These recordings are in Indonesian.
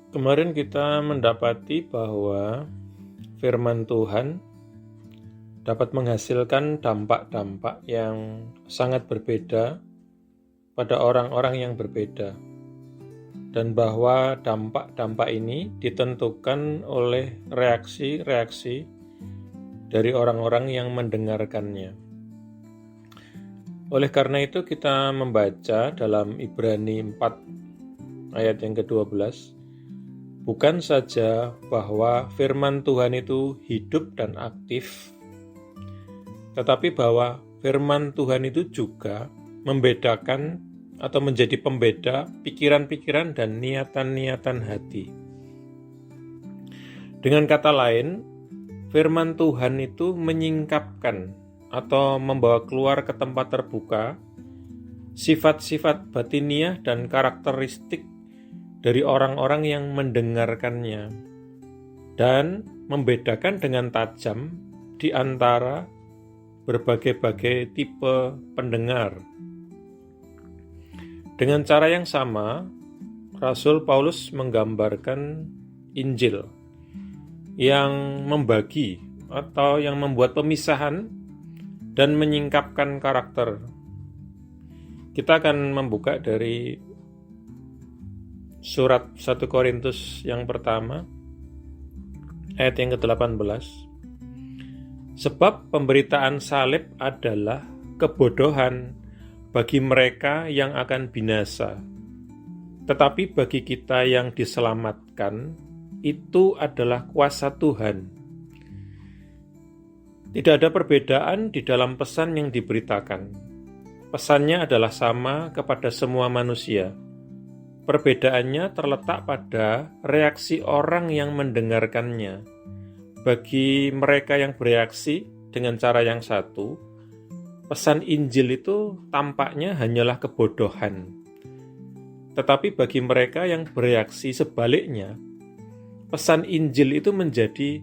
Kemarin kita mendapati bahwa firman Tuhan dapat menghasilkan dampak-dampak yang sangat berbeda pada orang-orang yang berbeda, dan bahwa dampak-dampak ini ditentukan oleh reaksi-reaksi dari orang-orang yang mendengarkannya. Oleh karena itu kita membaca dalam Ibrani 4 ayat yang ke-12, bukan saja bahwa firman Tuhan itu hidup dan aktif, tetapi bahwa firman Tuhan itu juga membedakan atau menjadi pembeda pikiran-pikiran dan niatan-niatan hati. Dengan kata lain, firman Tuhan itu menyingkapkan atau membawa keluar ke tempat terbuka sifat-sifat batiniah dan karakteristik dari orang-orang yang mendengarkannya, dan membedakan dengan tajam di antara berbagai-bagai tipe pendengar. Dengan cara yang sama, Rasul Paulus menggambarkan Injil yang membagi atau yang membuat pemisahan dan menyingkapkan karakter. Kita akan membuka dari surat 1 Korintus yang pertama, ayat yang ke-18. Sebab pemberitaan salib adalah kebodohan bagi mereka yang akan binasa, tetapi bagi kita yang diselamatkan, itu adalah kuasa Tuhan. Tidak ada perbedaan di dalam pesan yang diberitakan. Pesannya adalah sama kepada semua manusia. Perbedaannya terletak pada reaksi orang yang mendengarkannya. Bagi mereka yang bereaksi dengan cara yang satu, pesan Injil itu tampaknya hanyalah kebodohan. Tetapi bagi mereka yang bereaksi sebaliknya, pesan Injil itu menjadi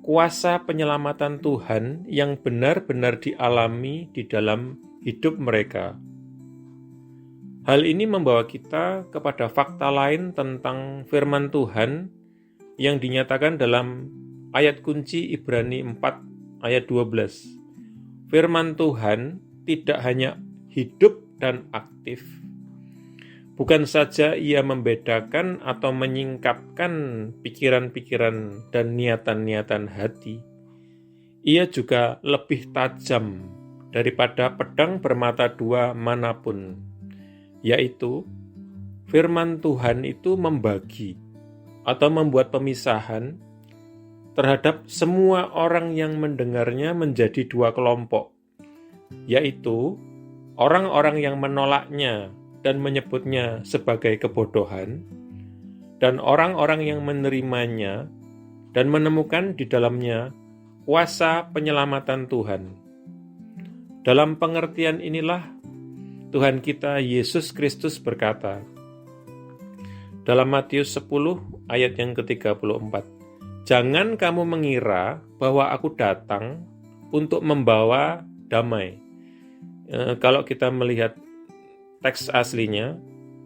kuasa penyelamatan Tuhan yang benar-benar dialami di dalam hidup mereka. Hal ini membawa kita kepada fakta lain tentang firman Tuhan yang dinyatakan dalam ayat kunci Ibrani 4 ayat 12. Firman Tuhan tidak hanya hidup dan aktif, bukan saja ia membedakan atau menyingkapkan pikiran-pikiran dan niatan-niatan hati, ia juga lebih tajam daripada pedang bermata dua manapun. Yaitu, firman Tuhan itu membagi atau membuat pemisahan terhadap semua orang yang mendengarnya menjadi dua kelompok, yaitu orang-orang yang menolaknya dan menyebutnya sebagai kebodohan, dan orang-orang yang menerimanya dan menemukan di dalamnya kuasa penyelamatan Tuhan. Dalam pengertian inilah Tuhan kita Yesus Kristus berkata dalam Matius 10 ayat yang ke-34, "Jangan kamu mengira bahwa aku datang untuk membawa damai." Kalau kita melihat teks aslinya,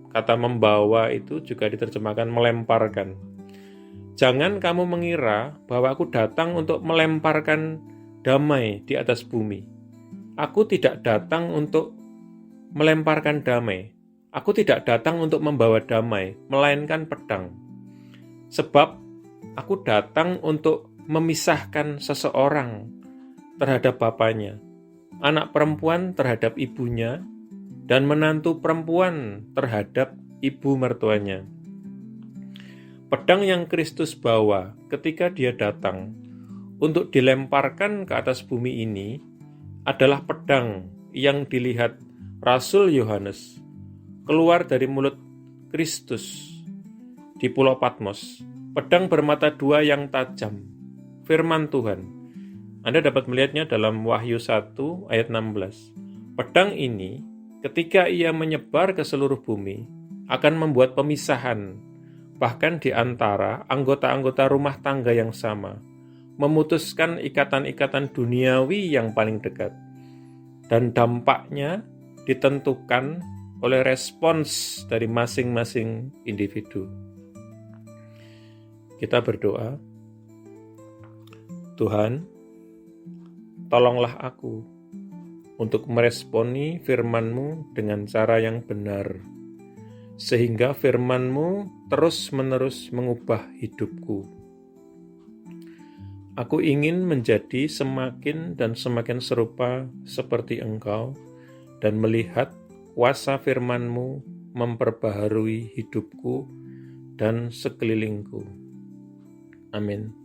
kata membawa itu juga diterjemahkan melemparkan. Jangan kamu mengira bahwa aku datang untuk melemparkan damai di atas bumi. Aku tidak datang untuk melemparkan damai. Aku tidak datang untuk membawa damai, melainkan pedang. Sebab aku datang untuk memisahkan seseorang terhadap bapaknya, anak perempuan terhadap ibunya, dan menantu perempuan terhadap ibu mertuanya. Pedang yang Kristus bawa ketika dia datang untuk dilemparkan ke atas bumi ini adalah pedang yang dilihat Rasul Yohanes keluar dari mulut Kristus di Pulau Patmos. Pedang bermata dua yang tajam, firman Tuhan. Anda dapat melihatnya dalam Wahyu 1 ayat 16. Pedang ini ketika ia menyebar ke seluruh bumi akan membuat pemisahan, bahkan di antara anggota-anggota rumah tangga yang sama, memutuskan ikatan-ikatan duniawi yang paling dekat. Dan dampaknya ditentukan oleh respons dari masing-masing individu. Kita berdoa, Tuhan, tolonglah aku untuk meresponi firman-Mu dengan cara yang benar, sehingga firman-Mu terus-menerus mengubah hidupku. Aku ingin menjadi semakin dan semakin serupa seperti Engkau dan melihat kuasa firman-Mu memperbaharui hidupku dan sekelilingku. Amin.